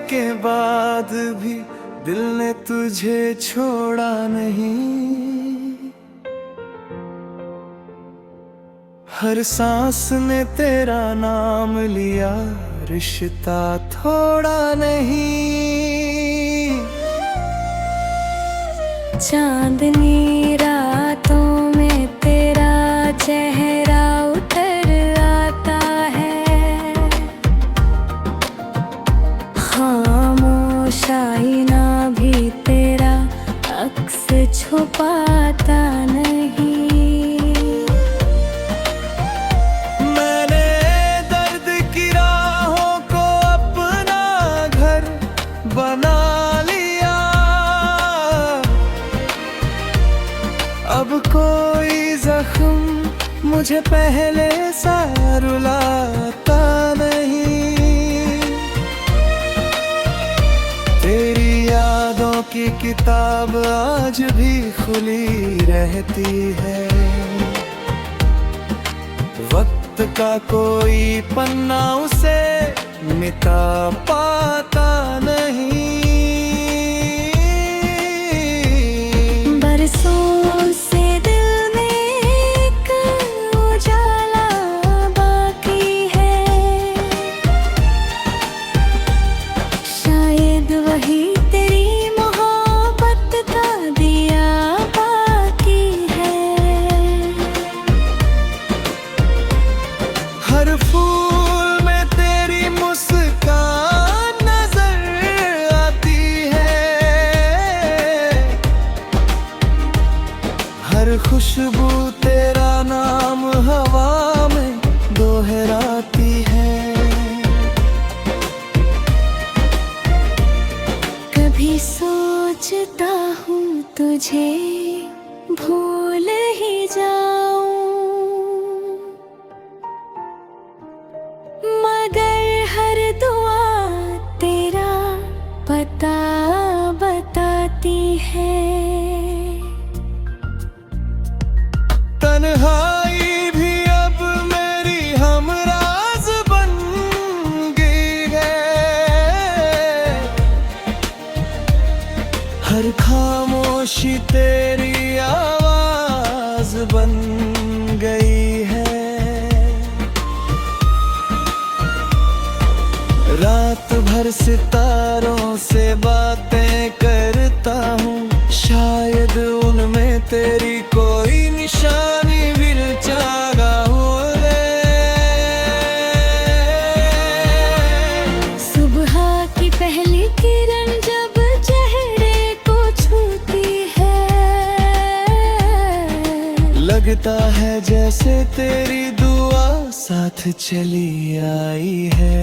के बाद भी दिल ने तुझे छोड़ा नहीं। हर सांस ने तेरा नाम लिया, रिश्ता थोड़ा नहीं। चांदनी रातों में तेरा चेहरा उतर आता है, खामोश आईना भी तेरा अक्स छुपाता नहीं। मैंने दर्द की राहों को अपना घर बना लिया, अब कोई जख्म मुझे पहले सा रुलाता नहीं। तेरी यादों की किताब आज भी खुली रहती है, वक्त का कोई पन्ना उसे मिटा पाता नहीं। बरसों से दिल में एक उजाला बाकी है, शायद वही तेरी मोहब्बत का दिया बाकी है। हर फूल में तेरी मुस्कान नजर आती है, हर खुशबू तेरा नाम हवा में दोहराती है। कभी सोचता हूँ तुझे भूल ही जाऊं, मगर हर दुआ तेरा पता बताती है। तन्हाई भी अब मेरी हमराज बन गई है, हर खामोशी तेरी आवाज बन गई है। रात भर सितारों से बातें करता हूँ, शायद उनमें तेरी कोई निशानी मिल जागा हो ले। सुबह की पहली किरण जब चेहरे को छूती है, लगता है जैसे तेरी दुआ साथ चली आई है।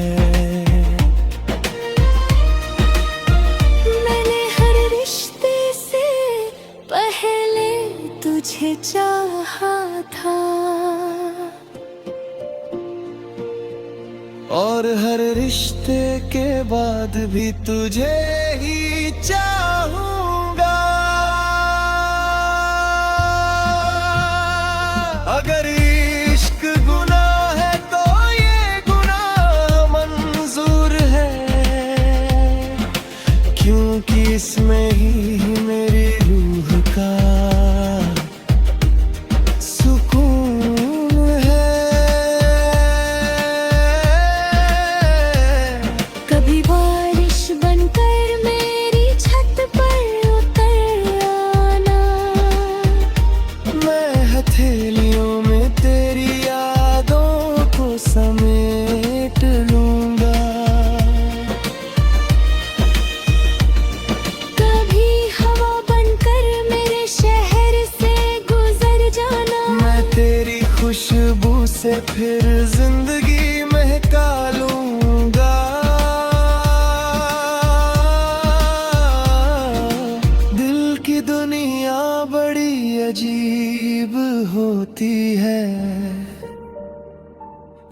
मैंने हर रिश्ते से पहले तुझे चाहा था, और हर रिश्ते के बाद भी तुझे ही चाहूंगा। अगर इश्क गुनाह है तो ये गुनाह मंजूर है, क्योंकि इसमें ही मेरी रूह का सुकून है। कभी बारिश बनकर मेरी छत पर उतर आना, मैं हथेलियों में तेरी यादों को समेट लूंगा। कभी हवा बनकर मेरे शहर से गुजर जाना, मैं तेरी खुशबू से फिर जिंदगी महका लूंगा। दिल की दुनिया बड़ी अजीब होती है,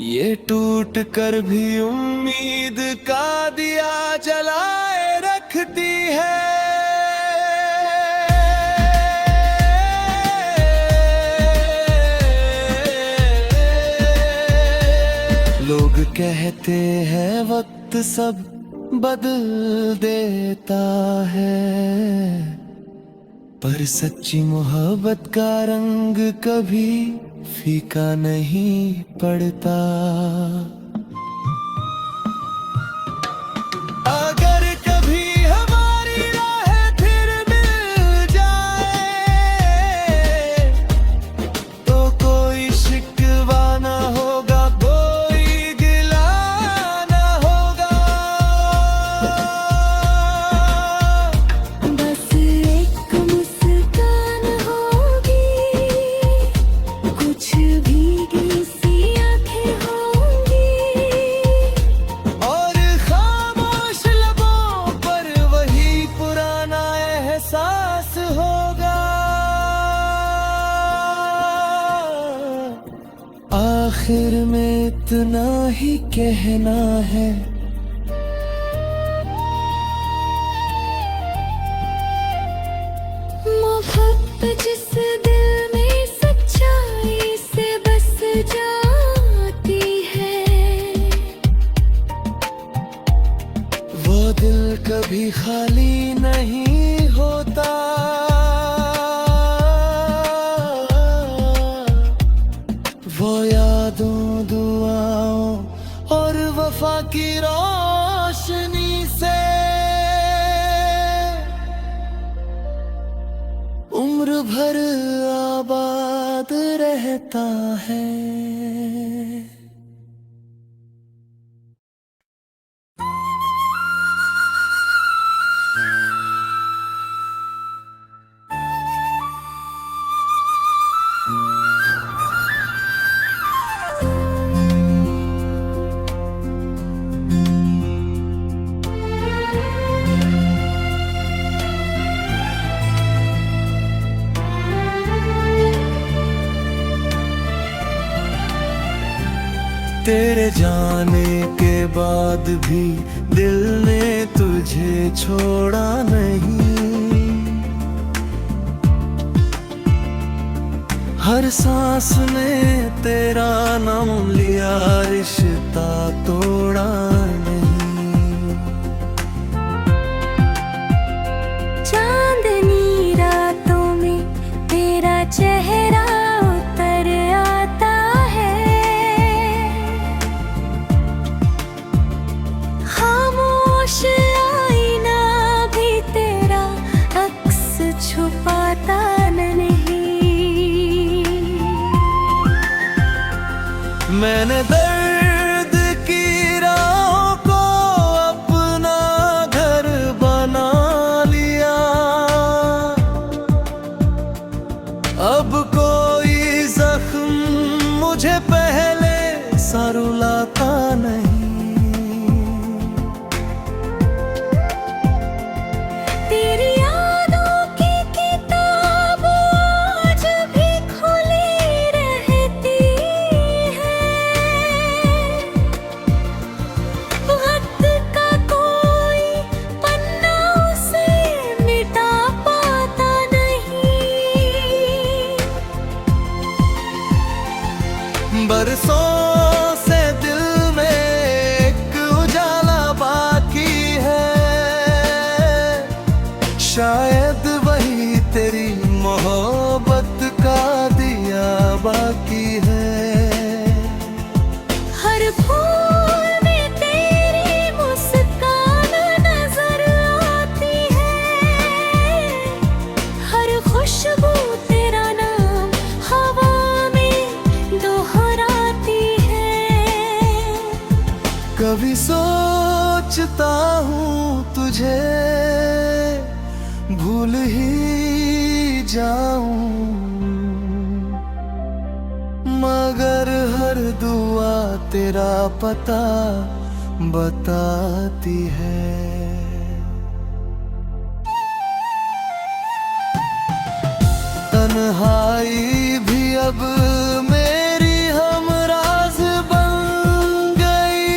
ये टूट कर भी उम्मीद का दिया जलाए रखती है। लोग कहते हैं वक्त सब बदल देता है, पर सच्ची मोहब्बत का रंग कभी फीका नहीं पड़ता। अगर कभी हमारी राहें फिर मिल जाए, तो कोई शिकवा ना होगा, कोई गिला ना होगा। बस एक मुस्कान होगी, कुछ भीगी सी आंखें होंगी, और खामोश लबों पर वही पुराना एहसास होगा। आखिर में इतना ही कहना है, मोहब्बत जिस दिल में सच्चाई से बस जाती है, वो दिल कभी खाली नहीं होता। वो यादों, दुआओं और वफा की रोशनी से उम्र भर आबाद रहता है। तेरे जाने के बाद भी दिल ने तुझे छोड़ा नहीं, हर सांस में तेरा नाम लिया, रिश्ता तोड़ा नहीं। चांदनी रातों में तेरा चेहरा उतर आता है, खामोश आईना भी तेरा अक्स छुपाता नहीं। मैंने दर्द की राहों को अपना घर बना लिया, अब कोई जख्म मुझे पहले सा रुलाता नहीं। तेरी यादों की किताब आज भी खुली रहती है, वक्त का कोई पन्ना उसे मिटा पाता नहीं। बरसों से दिल में एक उजाला बाकी है, शायद वही तेरी मोहब्बत का दिया बाकी है। हर फूल में तेरी मुस्कान नजर आती है, हर खुशबू तेरा नाम हवा में दोहराती है। कभी सोचता हूँ तुझे भूल ही जाऊं, मगर हर दुआ तेरा पता बताती है। तन्हाई भी अब मेरी हमराज बन गई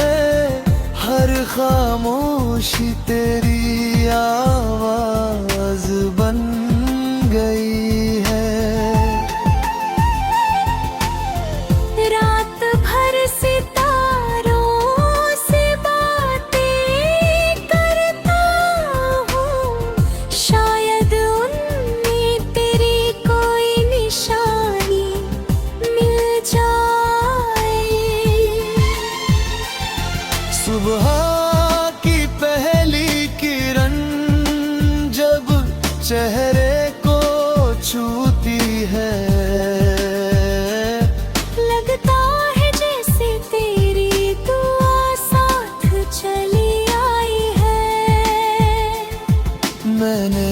है, हर खामोशी तेरी आवाज बन गई है। रात भर सितारों से बातें चेहरे को छूती है। लगता है जैसे तेरी दुआ साथ चली आई है। मैंने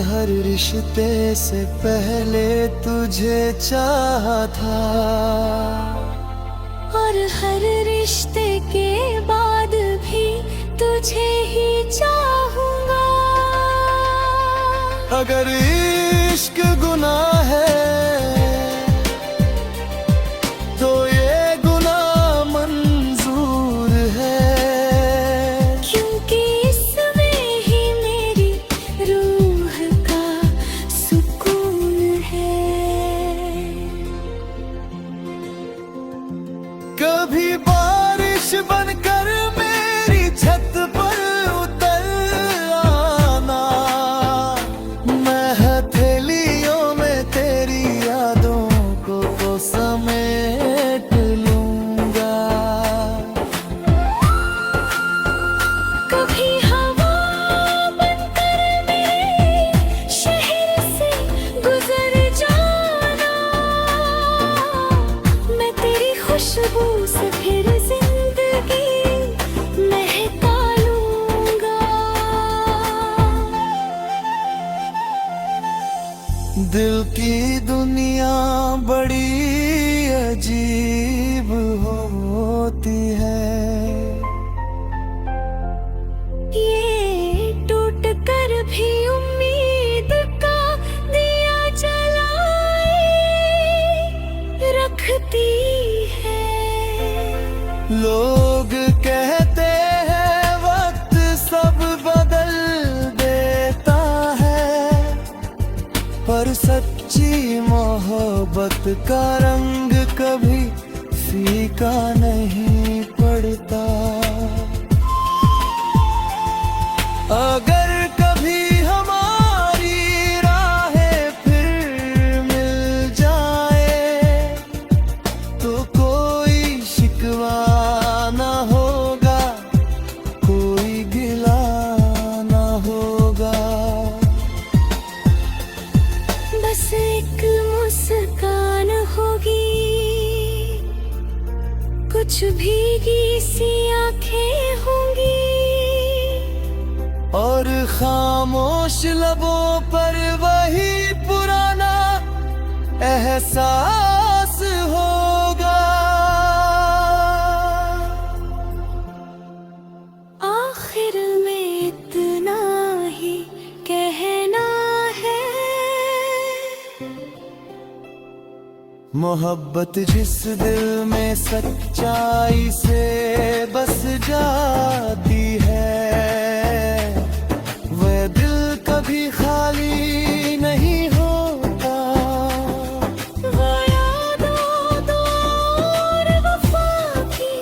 हर रिश्ते से पहले तुझे चाहा था, और हर रिश्ते के बाद भी तुझे ही चाहूंगा। अगर इश्क गुनाह है तो ये गुनाह मंजूर है, क्योंकि इसमें ही मेरी रूह का सुकून है। कभी बारिश बनकर मेरी छत पर उतर आना, मैं हथेलियों में तेरी यादों को समेट लूंगा। कभी हवा बनकर मेरे शहर से गुजर जाना, मैं तेरी खुशबू से फिर जिंदगी महका लूंगा। दिल की दुनिया बड़ी अजीब होती है। ये टूट कर भी उम्मीद का दिया जलाए रखती है। लोग कहते हैं वक्त सब बदल देता है, पर सच्ची मोहब्बत का रंग कभी फीका नहीं पड़ता। अगर कभी हमारी राहें फिर मिल जाए तो कोई शिकवा ना होगा, कोई गिला ना होगा। बस एक मुस्कान होगी, कुछ भीगी सी आंखें होंगी, और खामोश लबों पर वही पुराना एहसास होगा। आखिर में इतना ही कहना है। मोहब्बत जिस दिल में सच्चाई से बस जाती है, वह दिल कभी खाली नहीं होता। वो यादों और वफा की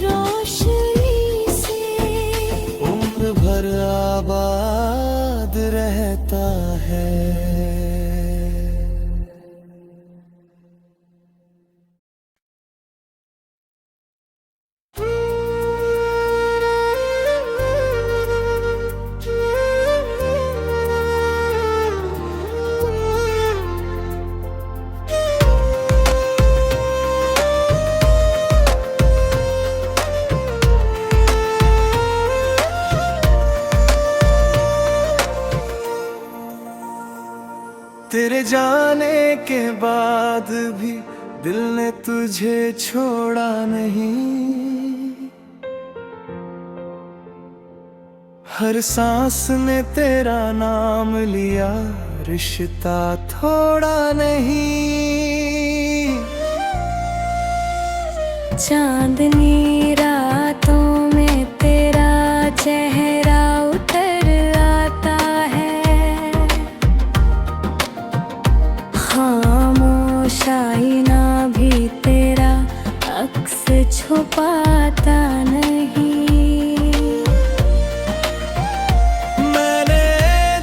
रोशनी से उम्र भर आबाद रहता है। तेरे जाने के बाद भी दिल ने तुझे छोड़ा नहीं, हर सांस ने तेरा नाम लिया, रिश्ता थोड़ा नहीं। चांदनी रातों में तेरा चेहरा उतर आता है, खामोश आईना भी तेरा अक्स छुपाता नहीं। मैंने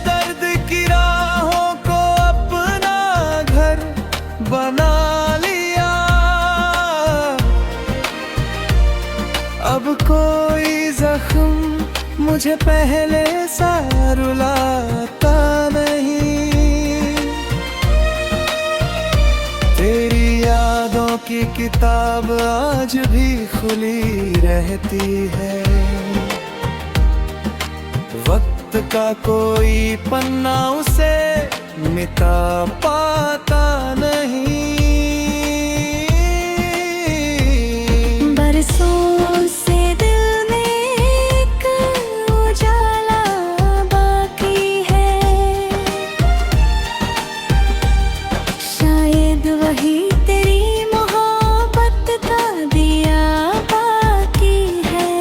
दर्द की राहों को अपना घर बना लिया, अब कोई जख्म मुझे पहले सा रुलाता किताब आज भी खुली रहती है। वक्त का कोई पन्ना उसे मिटा पाता नहीं। बरसों से दिल में एक उजाला बाकी है, शायद वही तेरी मोहब्बत का दिया बाकी है।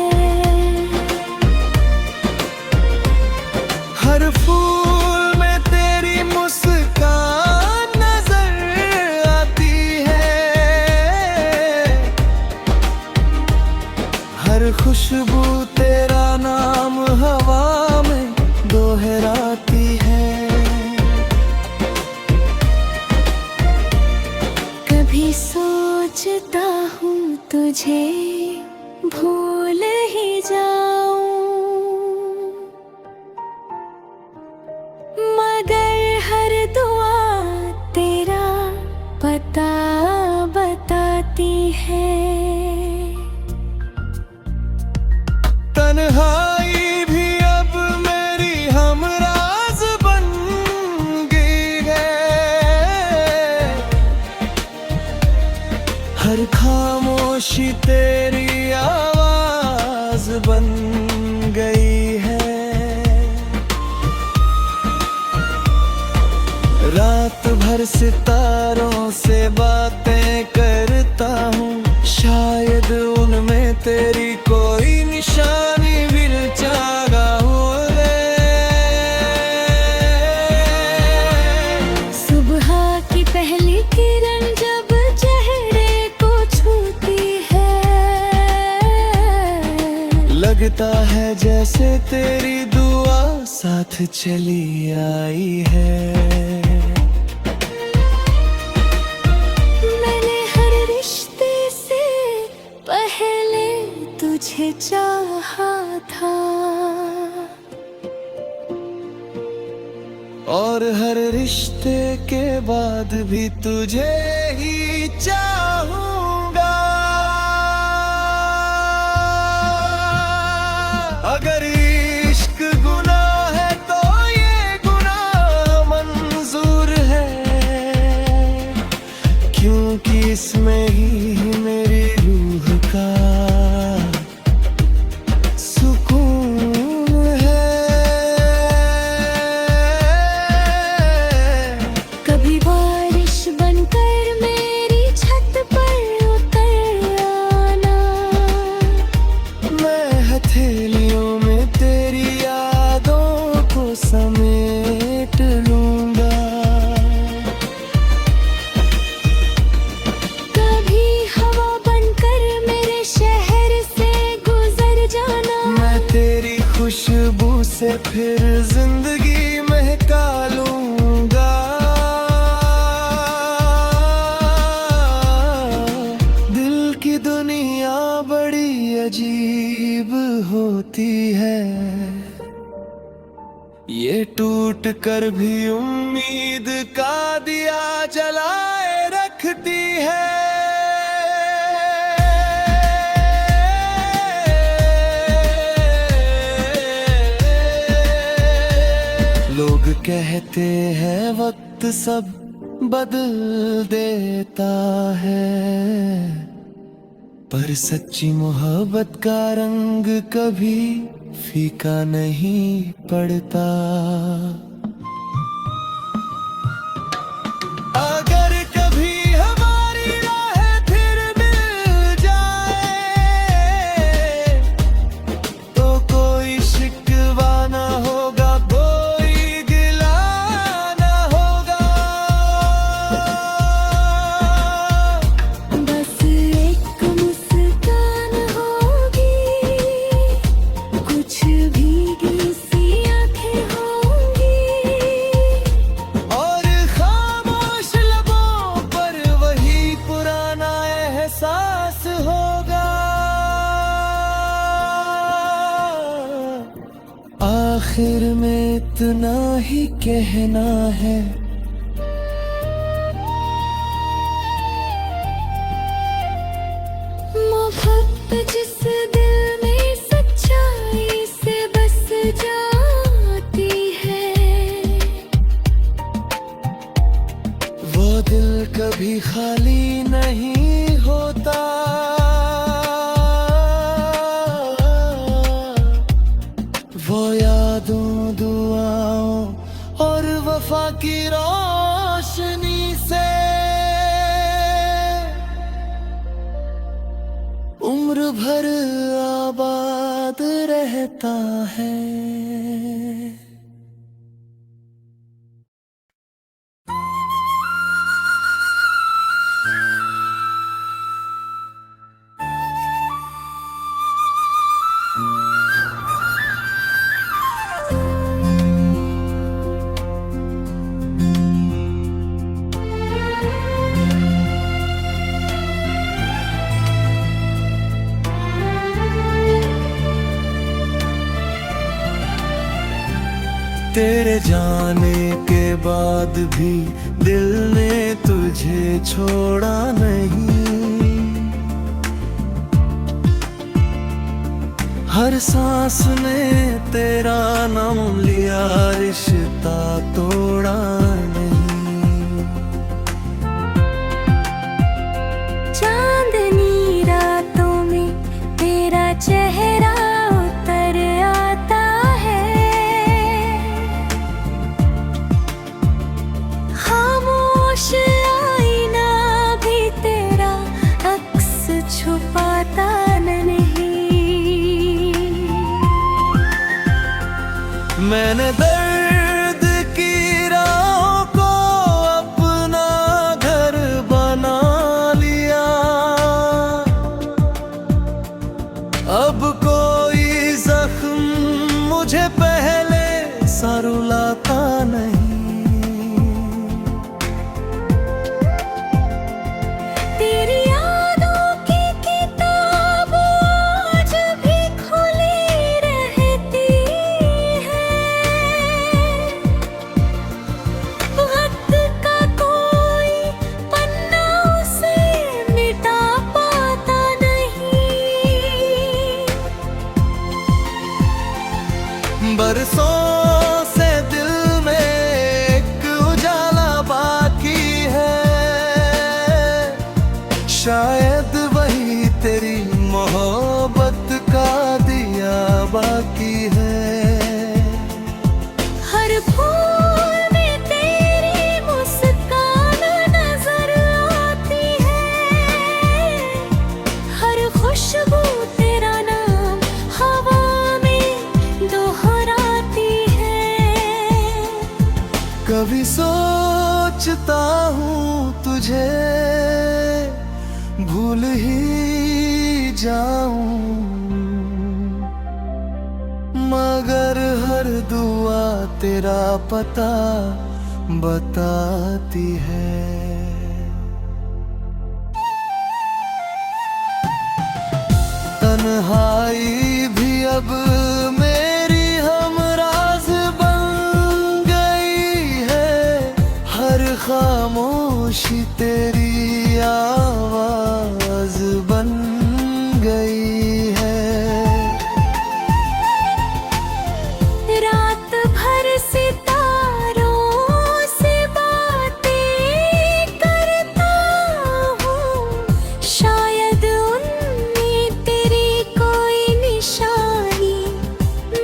हर फूल में तेरी मुस्कान नजर आती है। हर खुशबू तेरा नाम हवा में दोहराती है। कभी सोचता हूँ तुझे भूल ही जाऊं, मगर हर दुआ तेरा पता बताती है। तन्हाई भी अब मेरी हमराज बन गई है। हर खामोशी तेरी आवाज बन गई है। रात भर सितारों से बातें करता हूँ, शायद उनमें तेरी कोई निशानी भी चाहा हो। सुबह की पहली किरण जब चेहरे को छूती है, लगता है जैसे तेरी दुआ साथ चली आई है। मैंने हर रिश्ते से पहले तुझे चाहा था, और हर रिश्ते के बाद भी तुझे ही चाहूंगा। अगर इश्क गुनाह है तो ये गुनाह मंजूर है, क्योंकि इसमें ही मेरी रूह का सुकून है। कभी बारिश बनकर मेरी छत पर उतर आना, मैं हथेलियों में तेरी यादों को समेट लूंगा। कभी हवा बनकर मेरे शहर से गुजर जाना, मैं तेरी खुशबू से फिर जिंदगी महका लूंगा। दिल की दुनिया बड़ी अजीब होती है, ये टूट कर भी उम्मीद का दिया जलाए रखती है। लोग कहते हैं वक्त सब बदल देता है, पर सच्ची मोहब्बत का रंग कभी फीका नहीं पड़ता। अगर कभी हमारी राहें फिर मिल जाए तो कोई शिकवा ना होगा, कोई गिला ना होगा। बस एक मुस्कान होगी, कुछ भीगी सी आंखें होंगी, और खामोश लबों पर वही पुराना एहसास होगा। आखिर में इतना ही कहना है, कभी खाली नहीं होता। वो यादों, दुआओं और वफा की रोशनी से उम्र भर आबाद रहता है। तेरे जाने के बाद भी दिल ने तुझे छोड़ा नहीं। हर सांस ने तेरा नाम लिया, रिश्ता तोड़ा नहीं। चांदनी रातों में तेरा चेहरा उतर आता है। खामोश आईना भी तेरा अक्स छुपाता नहीं। मैंने दर्द की राहों को अपना घर बना लिया। अब कोई जख्म मुझे पहले सा रुलाता नहीं। तेरी यादों की किताब आज भी खुली रहती है। वक्त का कोई पन्ना उसे मिटा पाता नहीं। बरसों से दिल में एक उजाला बाकी है। शायद वही तेरी मोहब्बत का दिया बाकी है। हर फूल में तेरी मुस्कान नजर आती है। हर खुशबू तेरा नाम हवा में दोहराती है। कभी सोचता हूँ तुझे भूल ही जाऊं, मगर हर दुआ तेरा पता बताती है। तन्हाई भी अब मेरी हमराज बन गई है। हर खामोशी तेरी आवाज बन गई है। रात भर सितारों से बातें करता हूँ। शायद उनमें तेरी कोई निशानी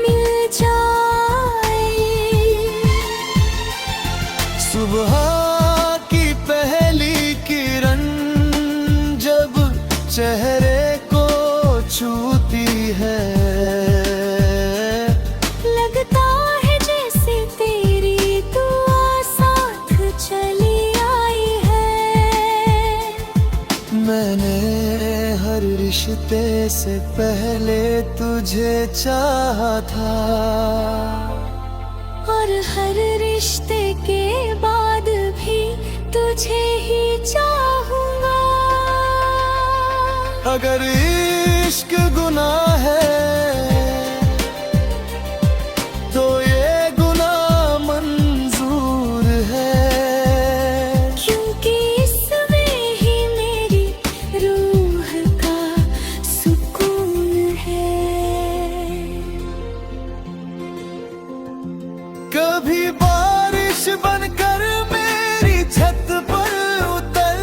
मिल जाए। सुबह की पहली किरण जब चेहरे को छूती है, लगता है जैसे तेरी दुआ साथ चली आई है। मैंने हर रिश्ते से पहले तुझे चाहा था, और हर रिश्ते के बाद भी तुझे ही चाहूंगा। अगर इश्क गुनाह है तो ये गुनाह मंजूर है। क्योंकि इसमें ही मेरी रूह का सुकून है। कभी बारिश बनकर मेरी छत पर उतर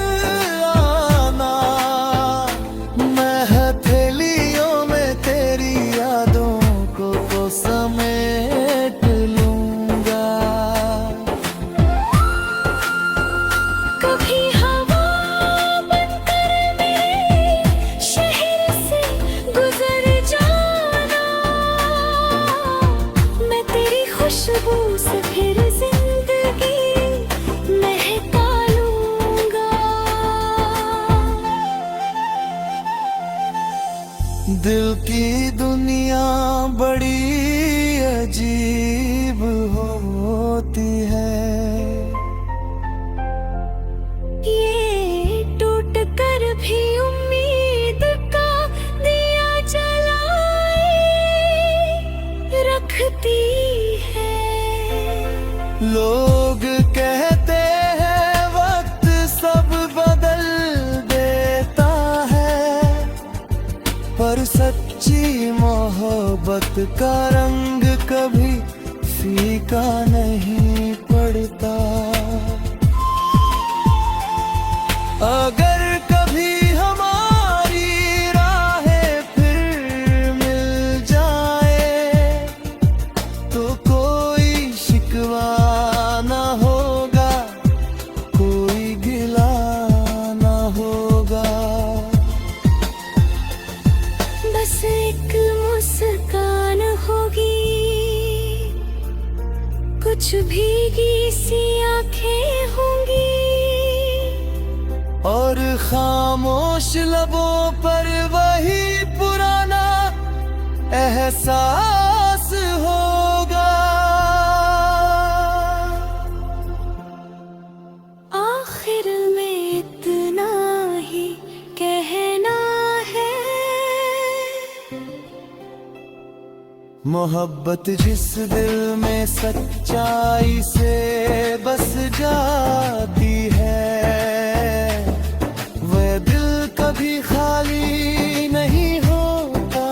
मोहब्बत का रंग कभी फीका नहीं पड़ता। अगर कभी हमारी राहें फिर मिल जाए तो कोई शिकवा ना होगा, कोई गिला ना होगा। बस एक मुस्कान होगी, कुछ भीगी सी आंखें होंगी, और खामोश लबों पर वही पुराना एहसास होगा। आखिर में इतना ही कहना है, मोहब्बत जिस दिल में सच्चाई से बस जाती है, वह दिल कभी खाली नहीं होता।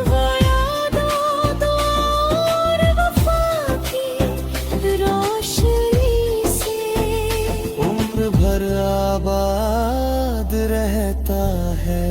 वो यादों दो और वफा की रोशनी से उम्र भर आबाद रहता है।